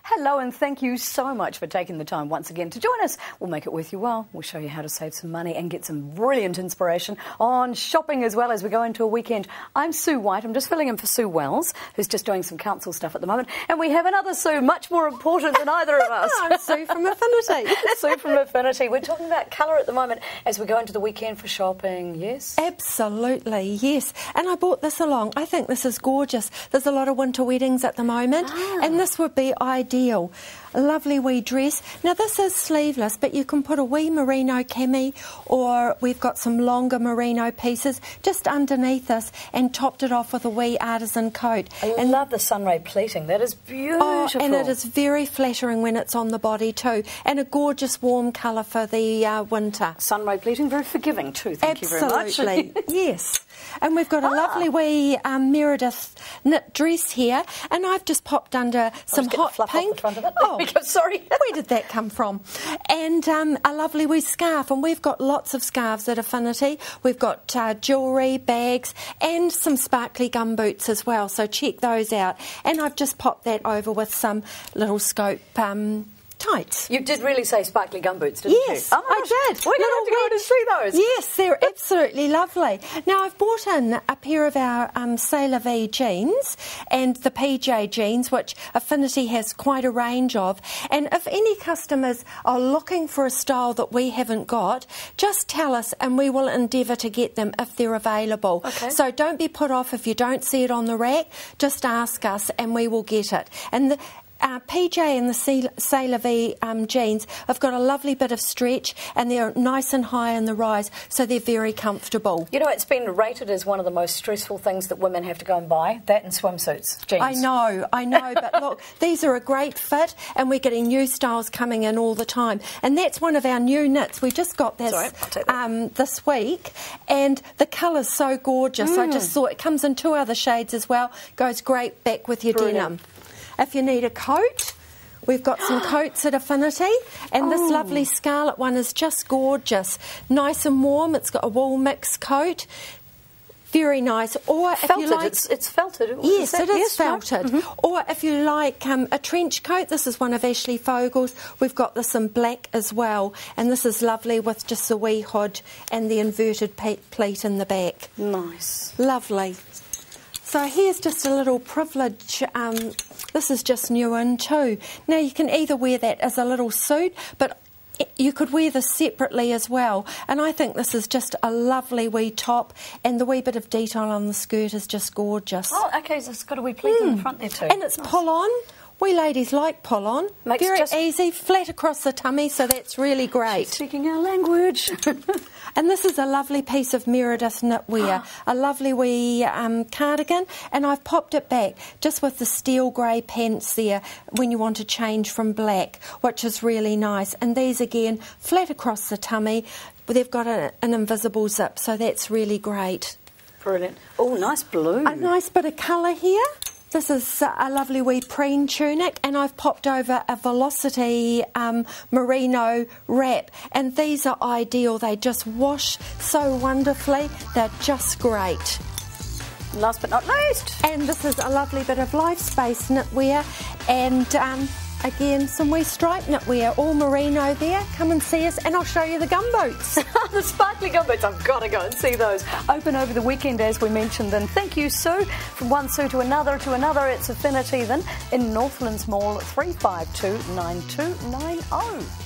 Hello, and thank you so much for taking the time once again to join us. We'll make it worth your while. We'll show you how to save some money and get some brilliant inspiration on shopping as well as we go into a weekend. I'm Sue White. I'm just filling in for Sue Wells, who's just doing some council stuff at the moment. And we have another Sue, much more important than either of us. I'm Sue from Affinity. Sue from Affinity. We're talking about colour at the moment as we go into the weekend for shopping, yes? Absolutely, yes. And I brought this along. I think this is gorgeous. There's a lot of winter weddings at the moment, and this would be ideal. A lovely wee dress. Now this is sleeveless, but you can put a wee merino cami, or we've got some longer merino pieces just underneath this and topped it off with a wee artisan coat. I love the sunray pleating. That is beautiful. Oh, and it is very flattering when it's on the body too, and a gorgeous warm colour for the winter. Sunray pleating, very forgiving too. Thank you very much. Absolutely, yes. And we've got a lovely wee Meredith knit dress here, and I've just popped under some hot pink. Off the front of it. Oh, sorry. Where did that come from? And a lovely wee scarf, and we've got lots of scarves at Affinity. We've got jewellery, bags, and some sparkly gumboots as well, so check those out. And I've just popped that over with some little scope tights. You did really say sparkly gumboots, didn't you? Yes, I did. We're going to have to go in and see those. Yes, they're absolutely lovely. Now, I've brought in a pair of our Sailor V jeans and the PJ jeans, which Affinity has quite a range of. And if any customers are looking for a style that we haven't got, just tell us and we will endeavour to get them if they're available. Okay. So don't be put off if you don't see it on the rack. Just ask us and we will get it. And the PJ and the Sailor V jeans have got a lovely bit of stretch, and they're nice and high in the rise, so they're very comfortable. You know, it's been rated as one of the most stressful things that women have to go and buy, that and swimsuits, jeans. I know, but look, these are a great fit, and we're getting new styles coming in all the time. And that's one of our new knits. We just got this this week, and the colour's so gorgeous. I just thought it comes in 2 other shades as well. Goes great back with your denim. If you need a coat, we've got some coats at Affinity, and this lovely scarlet one is just gorgeous. Nice and warm. It's got a wool mix coat. Very nice. Or if felted. you like, it's felted. Yes, it is felted. Or if you like a trench coat, this is one of Ashley Fogel's. We've got this in black as well, and this is lovely with just the wee hood and the inverted pleat in the back. Nice. Lovely. So here's just a little privilege. This is just new in too. Now you can either wear that as a little suit, but you could wear this separately as well. And I think this is just a lovely wee top, and the wee bit of detail on the skirt is just gorgeous. Oh, okay, so it's got a wee pleat in the front there too. And it's pull-on. We ladies like pull-on. Very easy, flat across the tummy, so that's really great. She's speaking our language. And this is a lovely piece of Meredith knitwear, a lovely wee cardigan, and I've popped it back just with the steel grey pants there when you want to change from black, which is really nice. And these again, flat across the tummy, they've got an invisible zip, so that's really great. Brilliant. Oh, nice blue. A nice bit of colour here. This is a lovely wee preen tunic, and I've popped over a Velocity merino wrap, and these are ideal. They just wash so wonderfully. They're just great. Last but not least. And this is a lovely bit of Life Space knitwear, and again, some wee stripe knitwear, all merino there. Come and see us, and I'll show you the gumboots. The sparkly gumboots, I've got to go and see those. Open over the weekend, as we mentioned. And thank you, Sue. From one Sue to another, it's Affinity then in Northlands Mall, 3529290.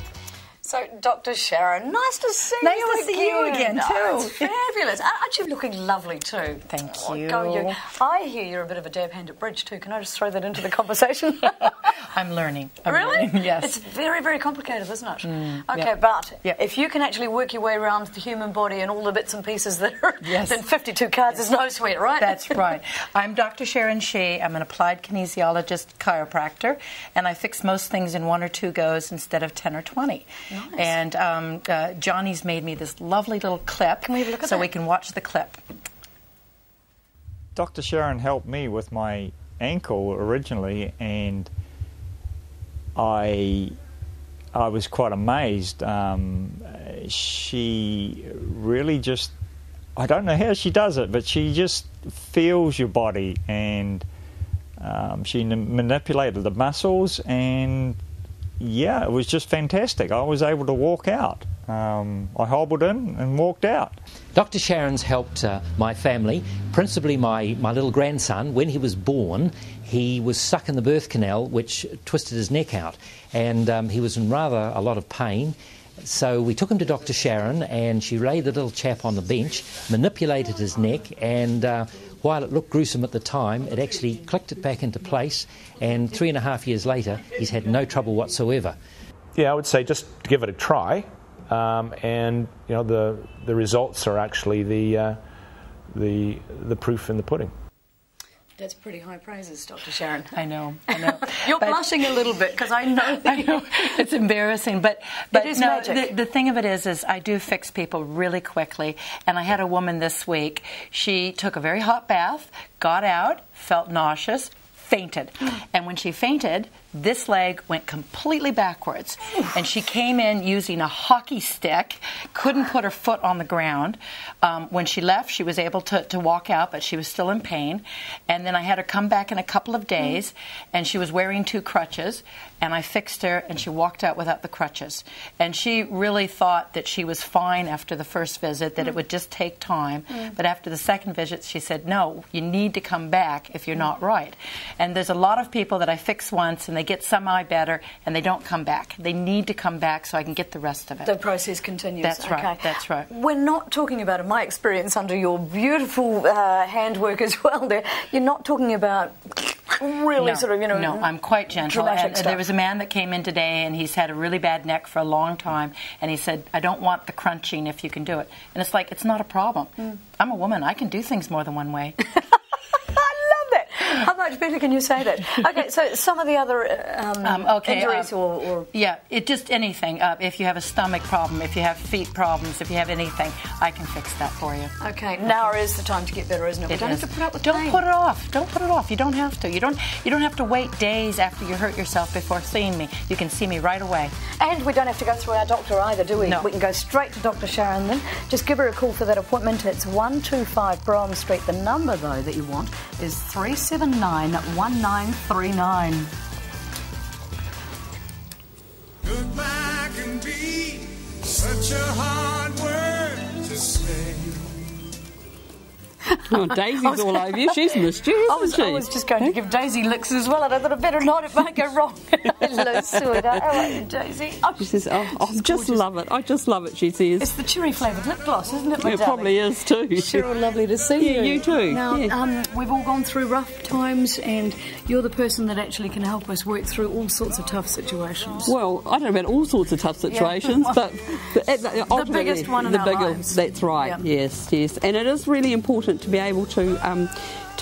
So, Dr. Sharon, nice to see you again. Nice to see you again, too. Oh, it's fabulous. Aren't you looking lovely, too? Thank you. Go you. I hear you're a bit of a dab hand at bridge, too. Can I just throw that into the conversation? I'm learning. Really? Learning, yes. It's very, very complicated, isn't it? Okay, but if you can actually work your way around the human body and all the bits and pieces that are, then 52 cards is no sweat, right? That's right. I'm Dr. Sharon Shea. I'm an applied kinesiologist chiropractor, and I fix most things in 1 or 2 goes instead of 10 or 20. Nice. And Johnny's made me this lovely little clip. Can we have a look at so that? we can watch the clip. Dr. Sharon helped me with my ankle originally, and I was quite amazed. She really just, I don't know how she does it, but she just feels your body, and She manipulated the muscles, and yeah, it was just fantastic. I was able to walk out. I hobbled in and walked out. Dr. Sharon's helped my family, principally my little grandson. When he was born, he was stuck in the birth canal, which twisted his neck out, and he was in rather a lot of pain. So we took him to Dr. Sharon, and she laid the little chap on the bench, manipulated his neck, and while it looked gruesome at the time, it actually clicked it back into place, and 3.5 years later, he's had no trouble whatsoever. Yeah, I would say just give it a try, and you know the results are actually the proof in the pudding. That's pretty high praises, Dr. Sharon. I know. You're blushing a little bit because I know. I know. It's embarrassing, but it is magic. The thing of it is I do fix people really quickly. And I had a woman this week. She took a very hot bath, got out, felt nauseous, fainted. And when she fainted, this leg went completely backwards. And she came in using a hockey stick, couldn't put her foot on the ground. When she left, she was able to walk out, but she was still in pain. And then I had her come back in a couple of days, and she was wearing 2 crutches. And I fixed her, and she walked out without the crutches. And she really thought that she was fine after the first visit, that it would just take time. But after the second visit, she said, no, you need to come back if you're not right. And there's a lot of people that I fix once, and they get semi-better, and they don't come back. They need to come back so I can get the rest of it. The process continues. That's right. That's right. We're not talking about, in my experience, under your beautiful handwork as well there, you're not talking about really sort of, No, I'm quite gentle. And stuff. there was a man that came in today, and he's had a really bad neck for a long time, and he said, I don't want the crunching if you can do it. And it's like, it's not a problem. I'm a woman. I can do things more than one way. How much better can you say that? Okay, so some of the other injuries or... Yeah, it just anything. If you have a stomach problem, if you have feet problems, if you have anything, I can fix that for you. Okay, now is the time to get better, isn't it? We don't have to put up with pain. Don't put it off. Don't put it off. You don't have to. You don't have to wait days after you hurt yourself before seeing me. You can see me right away. And we don't have to go through our doctor either, do we? No. We can go straight to Dr. Sharon then. Just give her a call for that appointment. It's 125 Brougham Street. The number, though, that you want is 379-1939. Goodbye can be such a hard word to say. Oh, Daisy's all over you. She's mischievous, isn't she? I was just going to give Daisy licks as well, and I thought I'd better not. It might go wrong. Hello, sweetheart. How are you, Daisy? She says, I just love it. I just love it, she says. It's the cherry-flavoured lip gloss, isn't it, my It darling? probably is, too. Cheryl, lovely to see you. Yeah, you too. Now, Yeah. we've all gone through rough times, and you're the person that actually can help us work through all sorts of tough situations. Well, I don't know about all sorts of tough situations, but the biggest one in our lives. That's right, Yeah. yes. And it is really important to be able to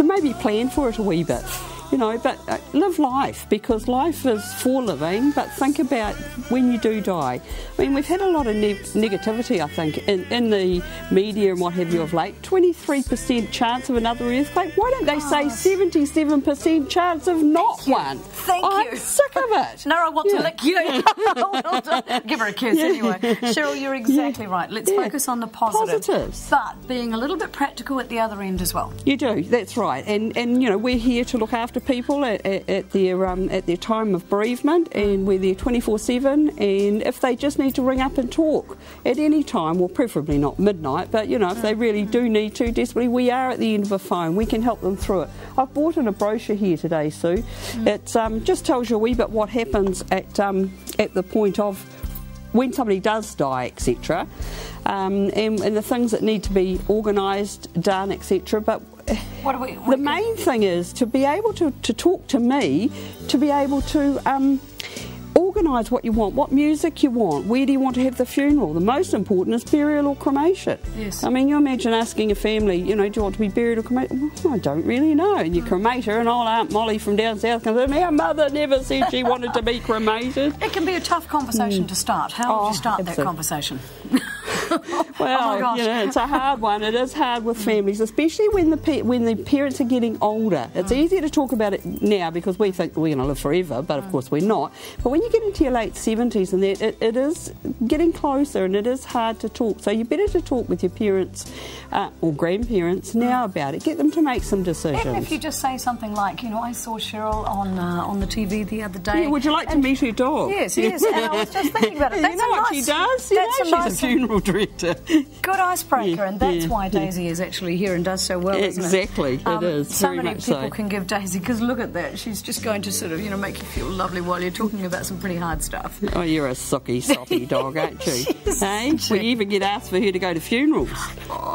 maybe plan for it a wee bit. But live life, because life is for living, but think about when you do die. I mean, we've had a lot of negativity, I think, in the media and what have you of late. 23% chance of another earthquake. Why don't they say 77% chance of not one? Thank you. I'm sick of it. No, I want to lick you. Well done. Give her a kiss anyway. Cheryl, you're exactly right. Let's focus on the positives. But being a little bit practical at the other end as well. You do, that's right. And we're here to look after people at their time of bereavement, and we're there 24/7, and if they just need to ring up and talk at any time, well, preferably not midnight, but if they really do need to desperately, we are at the end of a phone. We can help them through it. I've brought in a brochure here today, Sue. It just tells you a wee bit what happens at the point of when somebody does die, etc., and the things that need to be organised, done, etc. But the main thing is to be able to talk to me, to be able to organise what you want, what music you want, where do you want to have the funeral. The most important is burial or cremation. Yes. I mean, you imagine asking a family, do you want to be buried or cremated? Well, I don't really know. And you cremate her, and old Aunt Molly from down south comes in, our mother never said she wanted to be cremated. It can be a tough conversation to start. How would you start that conversation? Well, you know, it's a hard one. It is hard with families, especially when the parents are getting older. It's easy to talk about it now because we think we're going to live forever, but of course we're not. But when you get into your late 70s and that, it is getting closer and it is hard to talk. So you're better to talk with your parents or grandparents now about it. Get them to make some decisions. Even if you just say something like, you know, I saw Cheryl on the TV the other day. Yeah, would you like to meet her dog? Yes, yes. And I was just thinking about it. That's you know what she does? She's a funeral director. Good icebreaker, and that's why Daisy is actually here and does so well, isn't it? Exactly, it is. So very many much people so. can give Daisy, because look at that. She's just going to sort of, you know, make you feel lovely while you're talking about some pretty hard stuff. Oh, you're a socky, soppy dog, aren't you? Hey? She- We even get asked for her to go to funerals.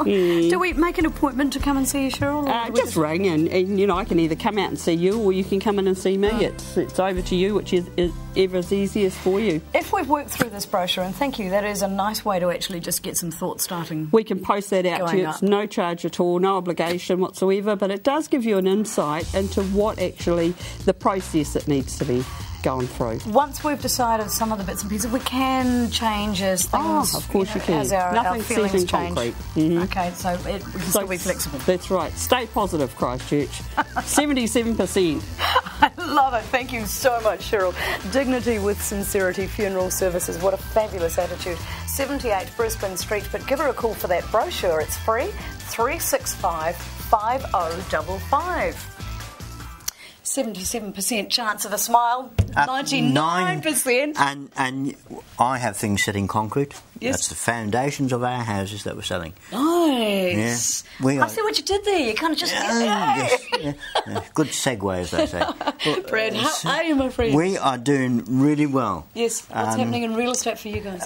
Do we make an appointment to come and see you, Cheryl? or do we Just ring and, you know, I can either come out and see you or you can come in and see me. It's over to you, which is ever's easiest for you. If we've worked through this brochure, and thank you, that is a nice way to actually just get some thoughts starting. We can post that out to Going you. It's no charge at all, no obligation whatsoever, but it does give you an insight into what actually the process that needs to be going through. Once we've decided some of the bits and pieces, we can change as things. Of course you can. As our Nothing's set feelings in change. concrete. Mhm. Okay, so we can still be flexible. That's right. Stay positive, Christchurch. 77%. I love it. Thank you so much, Cheryl. Dignity with sincerity funeral services. What a fabulous attitude. 78 Brisbane Street, but give her a call for that brochure. It's free. 365 5055. 77% chance of a smile. 99%. And I have things set in concrete. Yes. That's the foundations of our houses that we're selling. Nice. Yeah. I see what you did there. You kind of just... Yes, yeah. Good segue, as they say. But, Brad, how are you, my friend? We are doing really well. Yes. What's happening in real estate for you guys?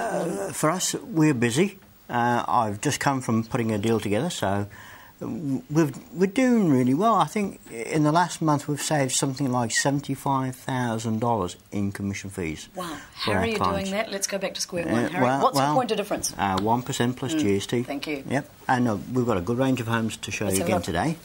For us, we're busy. I've just come from putting a deal together, so we're doing really well. I think in the last month we've saved something like $75,000 in commission fees. Wow. How are you doing that? Let's go back to square one. Harry, Well, what's the point of difference? 1% plus GST. Thank you. Yep. And we've got a good range of homes to show Let's you have a again look. today.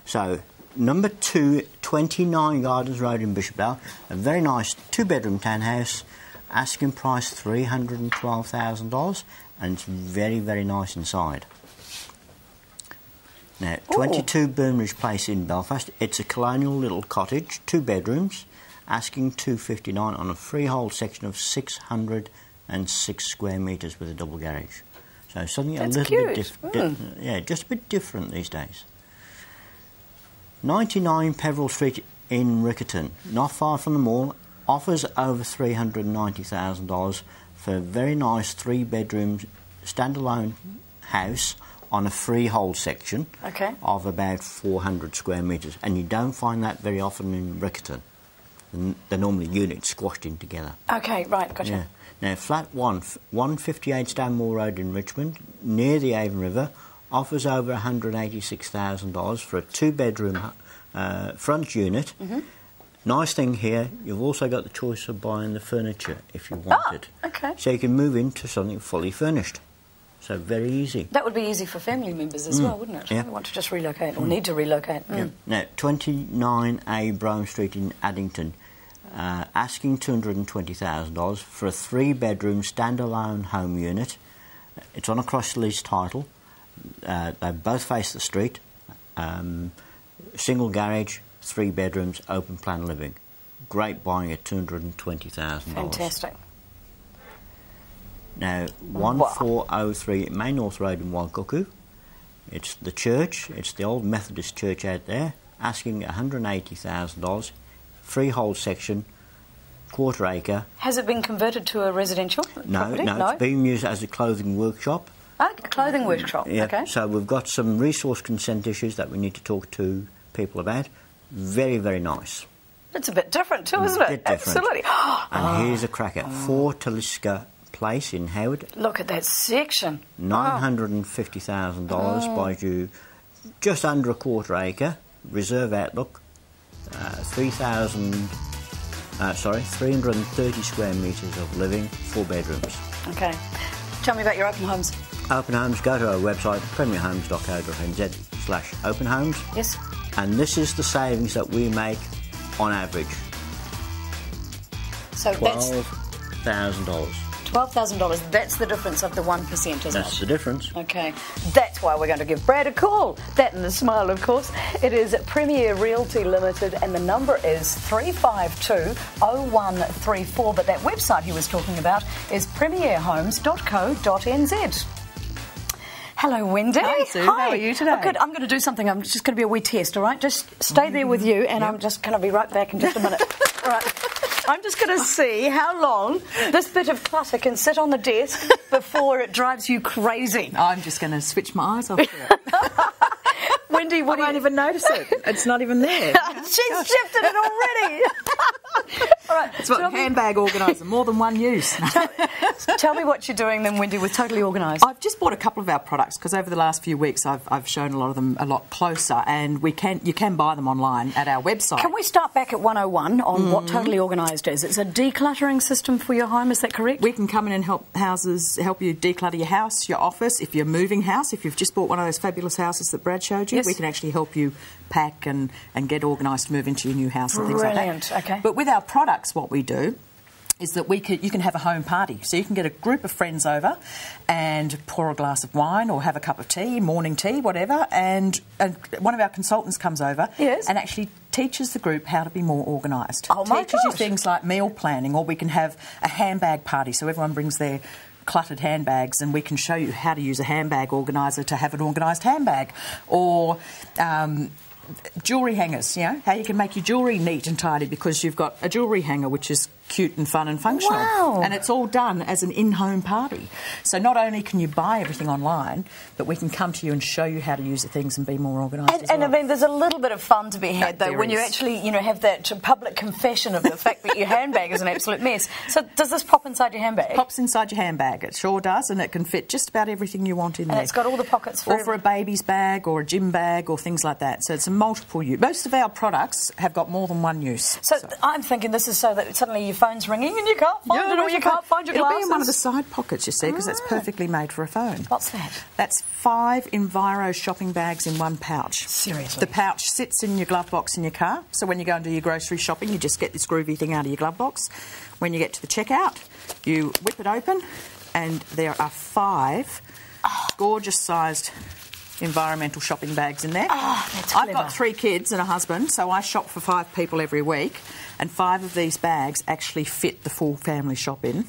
So, number 2, 29 Gardens Road in Bishopdale. A very nice 2-bedroom townhouse. Asking price $312,000. And it's very, very nice inside. Now, 22 Burnridge Place in Belfast. It's a colonial little cottage, 2 bedrooms, asking $259 on a freehold section of 606 square metres with a double garage. So something That's a little cute. bit different. Yeah, just a bit different these days. 99 Peveril Street in Riccarton, not far from the mall, offers over $390,000 for a very nice 3-bedroom standalone house on a freehold section of about 400 square metres. And you don't find that very often in Riccarton. They're normally units squashed in together. Okay, right, gotcha. Yeah. Now, flat 158 Stanmore Road in Richmond, near the Avon River, offers over $186,000 for a 2-bedroom front unit. Nice thing here, you've also got the choice of buying the furniture if you want it. Okay. So you can move into something fully furnished. So very easy. That would be easy for family members as well, wouldn't it? Yeah. Who want to just relocate or need to relocate. Yeah. Now, 29A Brome Street in Addington, asking $220,000 for a 3-bedroom standalone home unit. It's on a cross-lease title. They both face the street. Single garage, 3 bedrooms, open plan living. Great buying at $220,000. Fantastic. Now, 1403 Main North Road in Waikuku. It's the church, it's the old Methodist church out there, asking $180,000, freehold section, 1/4 acre. Has it been converted to a residential property? No, it's being used as a clothing workshop. A clothing workshop, Yeah, okay. so we've got some resource consent issues that we need to talk to people about. Very, very nice. It's a bit different too, isn't it? Bit different. Absolutely. And here's a cracker. 4 Taliska Place in Howard. Look at that section. $950,000 buys you just under a 1/4 acre, reserve outlook, 330 square metres of living, 4 bedrooms. Okay. Tell me about your open homes. Open Homes, go to our website, premierhomes.co.nz/openhomes. Yes. And this is the savings that we make on average. So that's $12,000. $12,000. That's the difference of the 1%, isn't it? That's the difference. Okay, that's why we're going to give Brad a call. That and a smile, of course. It is Premier Realty Limited, and the number is 352-0134. But that website he was talking about is premierhomes.co.nz. Hello, Wendy. Hi, Sue. How are you today? Oh, good. I'm going to do something. I'm just going to be a wee test, all right? Just stay there with you, and I'm just going to be right back in just a minute. All right. I'm just going to see how long this bit of clutter can sit on the desk before it drives you crazy. I'm just going to switch my eyes off to it. Wendy, I won't even notice it. It's not even there. She's shifted it already. All right. It's what handbag organiser, more than one use. Tell me what you're doing then, Wendy, with Totally Organised. I've just bought a couple of our products because over the last few weeks I've shown a lot of them a lot closer, and you can buy them online at our website. Can we start back at 101 on what Totally Organised is? It's a decluttering system for your home, is that correct? We can come in and help you declutter your house, your office. If you're moving house, if you've just bought one of those fabulous houses that Brad showed you, we can actually help you pack and get organised to move into your new house and things like that. Brilliant, okay. But with our products, what we do is that you can have a home party. So you can get a group of friends over and pour a glass of wine or have a cup of tea, morning tea, whatever, and one of our consultants comes over and actually teaches the group how to be more organised. Oh my Teaches you things like meal planning, or we can have a handbag party, so everyone brings their cluttered handbags and we can show you how to use a handbag organiser to have an organised handbag, or jewellery hangers, how you can make your jewellery neat and tidy because you've got a jewellery hanger which is cute and fun and functional. Wow. And it's all done as an in-home party. So not only can you buy everything online, but we can come to you and show you how to use the things and be more organised as well. And I mean, there's a little bit of fun to be had, though, when you actually, have that public confession of the fact that your handbag is an absolute mess. So does this pop inside your handbag? Pops inside your handbag. It sure does, and it can fit just about everything you want in there. And it's got all the pockets for a baby's bag or a gym bag or things like that. So it's a multiple use. Most of our products have got more than one use. So I'm thinking this is so that suddenly your phone's ringing and you can't find it, or you can't find your glasses. It'll be in one of the side pockets, you see, because it's perfectly made for a phone. What's that? That's 5 Enviro shopping bags in one pouch. Seriously? The pouch sits in your glove box in your car, so when you go and do your grocery shopping, you just get this groovy thing out of your glove box. When you get to the checkout, you whip it open, and there are 5 gorgeous-sized environmental shopping bags in there. Oh, that's clever. I've got 3 kids and a husband, so I shop for 5 people every week, and 5 of these bags actually fit the full family shop in.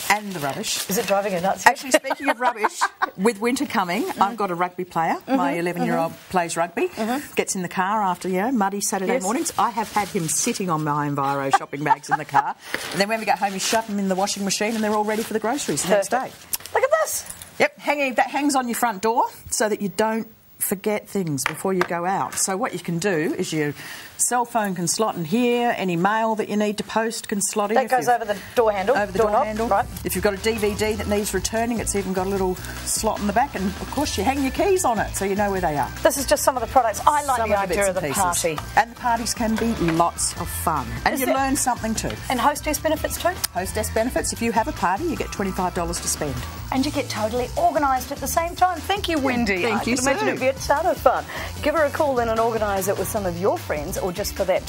And the rubbish. Is it driving you nuts? Actually, speaking of rubbish, with winter coming, I've got a rugby player. My 11-year-old plays rugby, gets in the car after, muddy Saturday mornings. I have had him sitting on my Enviro shopping bags in the car, and then when we get home, we shove them in the washing machine and they're all ready for the groceries the next day. Look at this. Yep, that hangs on your front door so that you don't forget things before you go out. So what you can do is your cell phone can slot in here, any mail that you need to post can slot in. That goes over the door handle. Over the door handle. Right. If you've got a DVD that needs returning, it's even got a little slot in the back, and of course you hang your keys on it so you know where they are. This is just some of the products. I like the idea of the party. And the parties can be lots of fun. And you learn something too. And hostess benefits too? Hostess benefits. If you have a party, you get $25 to spend. And you get totally organised at the same time. Thank you, Wendy. Thank you, I can imagine it'd be a ton of fun. Give her a call then and organise it with some of your friends, or just for that,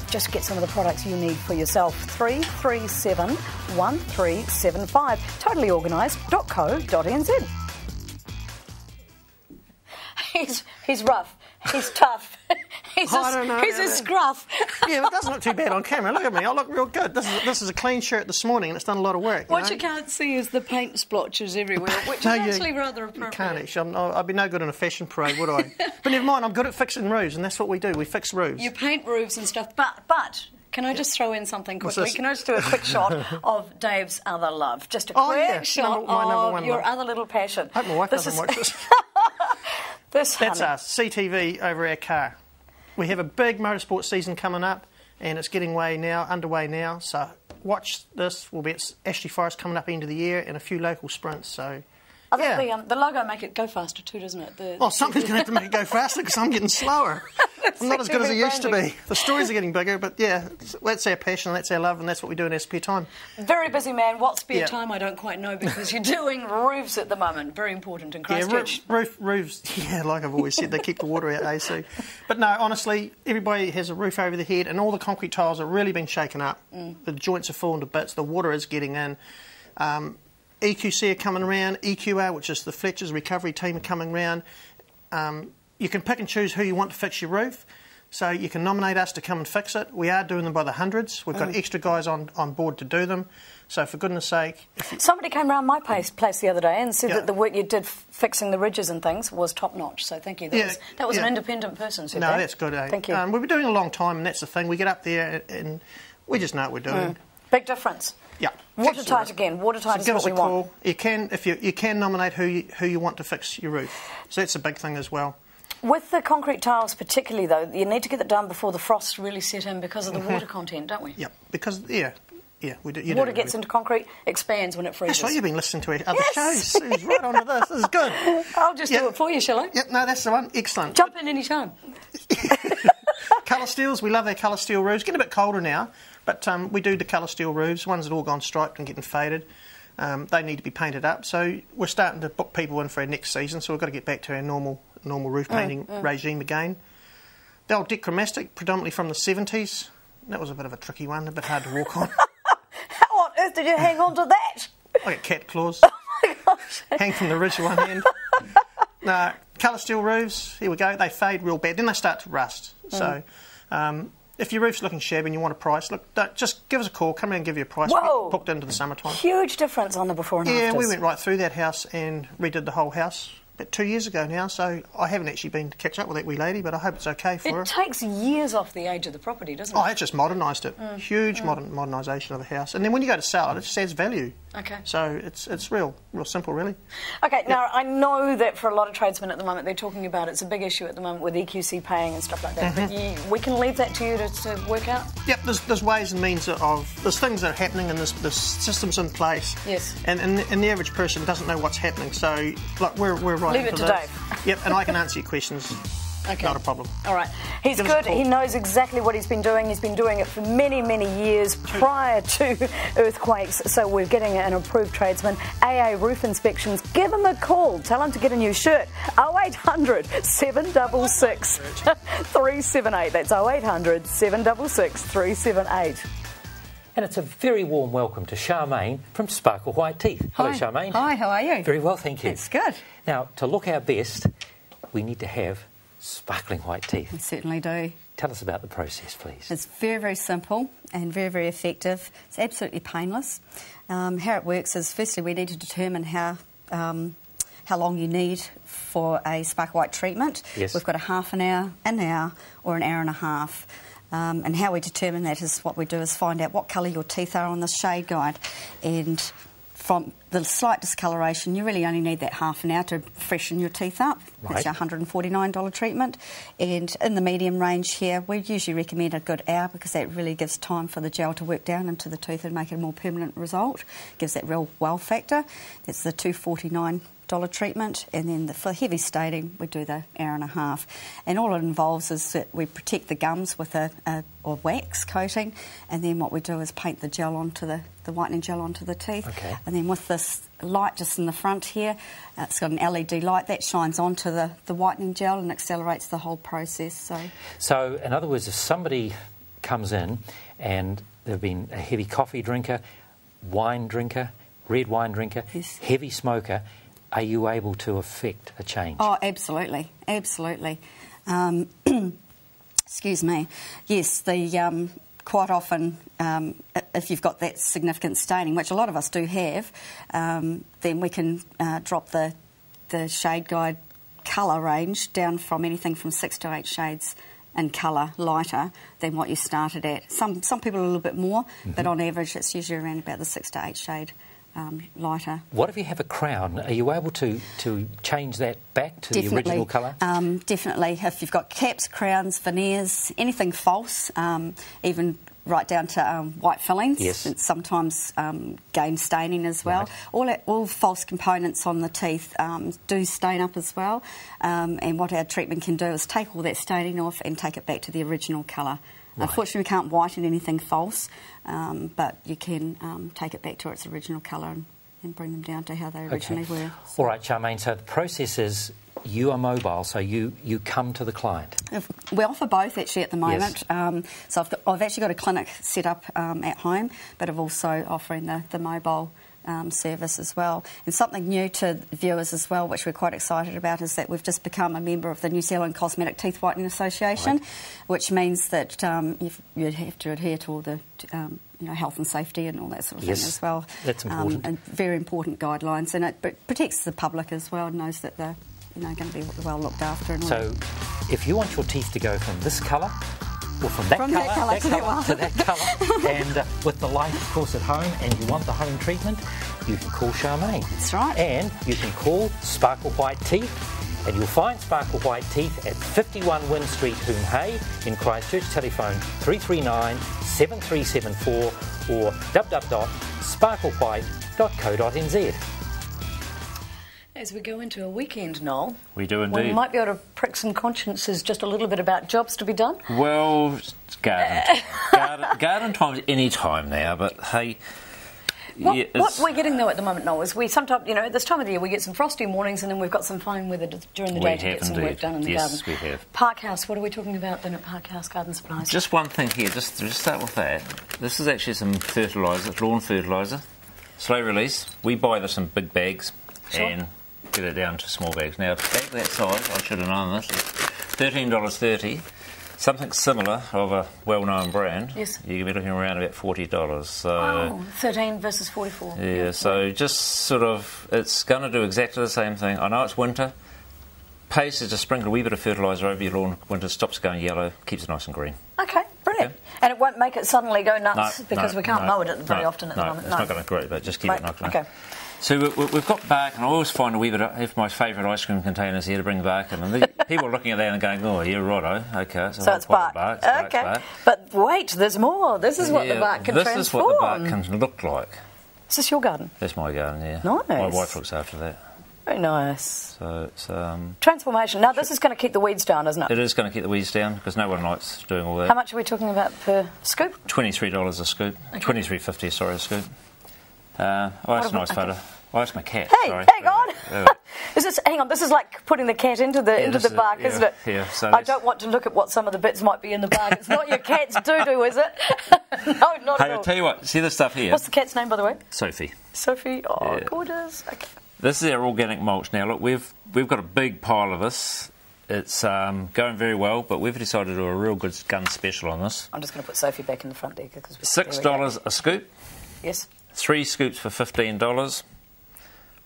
just get some of the products you need for yourself. 337-1375. Totallyorganised.co.nz. He's rough. He's tough. He's a scruff. Yeah, it doesn't look too bad on camera. Look at me. I look real good. This is a clean shirt this morning, and it's done a lot of work. What you can't see is the paint splotches everywhere, which is actually rather appropriate. You can't actually. I'd be no good in a fashion parade, would I? But never mind. I'm good at fixing roofs, and that's what we do. We fix roofs. You paint roofs and stuff, but can I just throw in something quickly? Can I just do a quick shot of Dave's other love? Just a quick shot of your other little passion. I hope my wife doesn't watch this. That's us, CTV over our car. We have a big motorsport season coming up, and it's getting underway now. So watch this. We'll be at Ashley Forest coming up into the year, and a few local sprints. So I think the logo make it go faster too, doesn't it? Something's going to have to make it go faster because I'm getting slower. I'm not as good as I used to be. The stories are getting bigger, but yeah, that's our passion, that's our love, and that's what we do in our spare time. Very busy man. What spare time? I don't quite know, because you're doing roofs at the moment. Very important in Christchurch. Yeah, roofs. Yeah, like I've always said, they keep the water out, AC. But no, honestly, everybody has a roof over their head, and all the concrete tiles have really been shaken up. The joints are falling to bits. The water is getting in. EQC are coming around, EQR, which is the Fletcher's recovery team, are coming around. You can pick and choose who you want to fix your roof. So you can nominate us to come and fix it. We are doing them by the hundreds. We've got extra guys on board to do them. So for goodness sake... Somebody came round my place the other day and said that the work you did fixing the ridges and things was top-notch. So thank you. That was an independent person said that. No, that's good, eh? Thank you. We've been doing it a long time, and that's the thing. We get up there and we just know what we're doing. Big difference. Yeah. Watertight again. Watertight is what we want. Call. You can nominate who you want to fix your roof. So that's a big thing as well. With the concrete tiles particularly, though, you need to get it done before the frosts really set in because of the water content, don't we? Yeah, because, we do. Water gets into concrete, expands when it freezes. That's right, you've been listening to other shows. Who's right onto this. This is good. I'll just do it for you, shall I? Yep, no, that's the one. Excellent. Jump in any time. Colour steels, we love our colour steel roofs. Getting a bit colder now, but we do the colour steel roofs, ones that all gone striped and getting faded. They need to be painted up, so we're starting to book people in for our next season, so we've got to get back to our normal roof painting regime again. The old Decromastic, predominantly from the 70s. That was a bit of a tricky one, a bit hard to walk on. How on earth did you hang on to that? I got cat claws. Oh my gosh. Hang from the ridge one end. No, colour steel roofs, here we go, they fade real bad, then they start to rust. So if your roof's looking shabby and you want a price, look, just give us a call, come in and give you a price. Whoa. Booked into the summertime. Huge difference on the before and afters. Yeah, we went right through that house and redid the whole house. About 2 years ago now, so I haven't actually been to catch up with that wee lady, but I hope it's okay for her. It takes years off the age of the property, doesn't it? Oh, it just modernised it. Huge modernisation of the house. And then when you go to sell it, it just adds value. Okay. So it's real simple, really. Okay, now I know that for a lot of tradesmen at the moment, they're talking about it's a big issue at the moment with EQC paying and stuff like that, but we can leave that to you to work out? Yep, there's ways and means there's things that are happening and there's systems in place. Yes. And the average person doesn't know what's happening, so like we're right leave it to Dave. Yep, and I can answer your questions. Okay. Not a problem. All right. He's good. He knows exactly what he's been doing. He's been doing it for many, many years prior to earthquakes. So we're getting an approved tradesman. AA Roof Inspections. Give him a call. Tell him to get a new shirt. 0800 766 378. That's 0800 766 378. And it's a very warm welcome to Charmaine from Sparkle White Teeth. Hello, Hi. Charmaine. Hi, how are you? Very well, thank you. It's good. Now, to look our best, we need to have sparkling white teeth. We certainly do. Tell us about the process, please. It's very, very simple and very, very effective. It's absolutely painless. How it works is, firstly, we need to determine how long you need for a sparkle white treatment. Yes. We've got a half an hour, or an hour and a half. And how we determine that is what we do is find out what colour your teeth are on the shade guide. And from the slight discoloration, you really only need that half an hour to freshen your teeth up. Right. That's your $149 treatment. And in the medium range here, we usually recommend a good hour because that really gives time for the gel to work down into the tooth and make it a more permanent result. Gives that real wow factor. That's the $249 treatment, and then for heavy staining we do the hour and a half, and all it involves is that we protect the gums with a wax coating, and then what we do is paint the gel onto the whitening gel onto the teeth. Okay. And then with this light just in the front here, it's got an LED light that shines onto the whitening gel and accelerates the whole process. So in other words, if somebody comes in and they've been a heavy coffee drinker, wine drinker, red wine drinker, yes, heavy smoker, are you able to affect a change? Oh, absolutely, absolutely. Excuse me. Yes, quite often, if you've got that significant staining, which a lot of us do have, then we can drop the shade guide colour range down from anything from 6 to 8 shades in colour lighter than what you started at. Some people a little bit more, but on average it's usually around about the 6 to 8 shade lighter. What if you have a crown? Are you able to change that back to the original colour? Definitely. If you've got caps, crowns, veneers, anything false, even right down to white fillings, yes, and sometimes gain staining as well. Right. All false components on the teeth do stain up as well, and what our treatment can do is take all that staining off and take it back to the original colour. Right. Unfortunately, we can't whiten anything false, but you can take it back to its original colour and bring them down to how they originally were. All right, Charmaine, so the process is you are mobile, so you come to the client. We offer both actually at the moment. Yes. So I've actually got a clinic set up at home, but I'm also offering the mobile service as well. And something new to viewers as well, which we're quite excited about, is that we've just become a member of the New Zealand Cosmetic Teeth Whitening Association, which means that you'd have to adhere to all the health and safety and all that sort of thing as well. That's important. And very important guidelines, and it protects the public as well, knows that they're going to be well looked after. And all so if you want your teeth to go from this colour, or from that colour to that colour, and with the light, of course, at home, and you want the home treatment, you can call Charmaine. That's right. And you can call Sparkle White Teeth, and you'll find Sparkle White Teeth at 51 Wynn Street, Hoon Hay, in Christchurch. Telephone 339 7374 or www.sparklewhite.co.nz. As we go into a weekend, Noel, we do indeed. We might be able to prick some consciences just a little bit about jobs to be done. Well, it's garden time's any time now, but hey. What we're getting though at the moment, Noel, is we sometimes, this time of the year we get some frosty mornings and then we've got some fine weather during the day to get some work done in the garden. Yes, we have. Parkhouse, what are we talking about then at Parkhouse Garden Supplies? Just one thing here, just start with that. This is actually some fertiliser, lawn fertiliser, slow release. We buy this in big bags and get it down to small bags. Now, a bag that size, I should have known this, is $13.30. Something similar of a well-known brand, yes, you're going to be looking around about $40. So 13 versus 44. Yeah, so just sort of, it's going to do exactly the same thing. I know it's winter. Pace is to sprinkle a wee bit of fertiliser over your lawn. Winter stops going yellow, keeps it nice and green. Okay, brilliant. Okay. And it won't make it suddenly go nuts because we can't mow it very often at the moment. It's not going to grow, but just keep it nice. Okay. So we've got bark, and I always find a wee bit of my favourite ice cream containers here to bring bark in. And people are looking at that and going, oh, yeah, righto, okay. So it's bark. Okay. Bark. But wait, there's more. This is what the bark can transform. This is what the bark can look like. Is this your garden? That's my garden, yeah. Nice. My wife looks after that. Very nice. So it's... transformation. Now, this is going to keep the weeds down, isn't it? It is going to keep the weeds down, because no one likes doing all that. How much are we talking about per scoop? $23 a scoop. Okay. $23.50, sorry, a scoop. Oh, that's a nice photo. Oh, that's my cat. Hey, sorry. hang on. Hang on, this is like putting the cat into the bark, isn't it? Yeah. So I don't want to look at what some of the bits might be in the bark. It's not your cat's doo-doo, is it? No, not at all. Hey, I'll tell you what, see this stuff here? What's the cat's name, by the way? Sophie. Sophie, gorgeous. Okay. This is our organic mulch. Now, look, we've got a big pile of this. It's going very well, but we've decided to do a real good gun special on this. I'm just going to put Sophie back in the front there. Because $6 a scoop. Yes. 3 scoops for $15.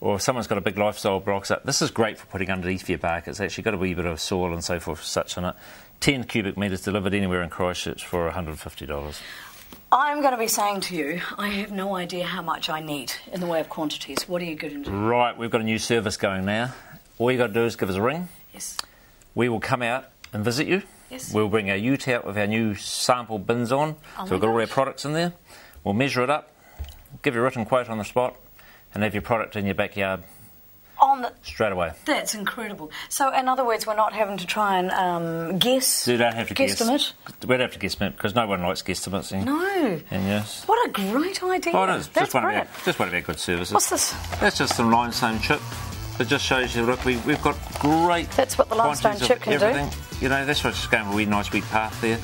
Or if someone's got a big lifestyle box up, this is great for putting underneath your bark. It's actually got a wee bit of soil and so forth such in it. 10 cubic metres delivered anywhere in Christchurch for $150. I'm going to be saying to you, I have no idea how much I need in the way of quantities. What are you going to do? Right, we've got a new service going now. All you got to do is give us a ring. Yes. We will come out and visit you. Yes. We'll bring our ute out with our new sample bins on. So we've got all our products in there. We'll measure it up, give you a written quote on the spot, and have your product in your backyard straight away. That's incredible. So, in other words, we're not having to try and guess. You don't have to guesstimate. We don't have to guesstimate because no one likes guesstimates. No. And yes. What a great idea. Oh, it is. That's just one of our good services. What's this? That's just some limestone chip. It just shows you, look, we've got great. That's what the limestone chip can everything. do. You know, that's what's just going a wee nice wee path there.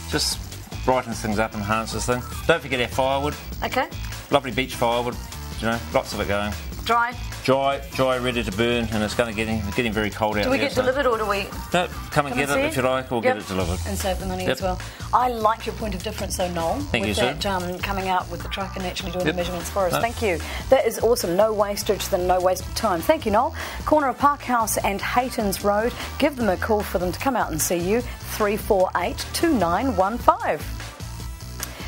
Just brightens things up, enhances things. Don't forget our firewood. Okay. Lovely beach firewood. You know, lots of it going. Dry, ready to burn, and it's going to getting very cold out there. Do we get delivered or do we? No, come and get it if you like, or get it delivered. And save the money as well. I like your point of difference, though, Noel. Thank you, sir. Coming out with the truck and actually doing the measurements for us. Thank you. That is awesome. No wastage, then no waste of time. Thank you, Noel. Corner of Parkhouse and Haytons Road. Give them a call for them to come out and see you. 348 2915.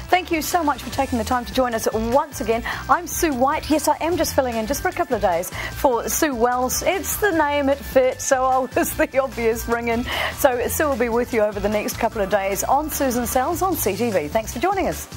Thank you so much for taking the time to join us once again. I'm Sue White. Yes, I am just filling in just for a couple of days for Sue Wells. It's the name, it fits, so I was the obvious ring-in. So Sue will be with you over the next couple of days on Susan Sells on CTV. Thanks for joining us.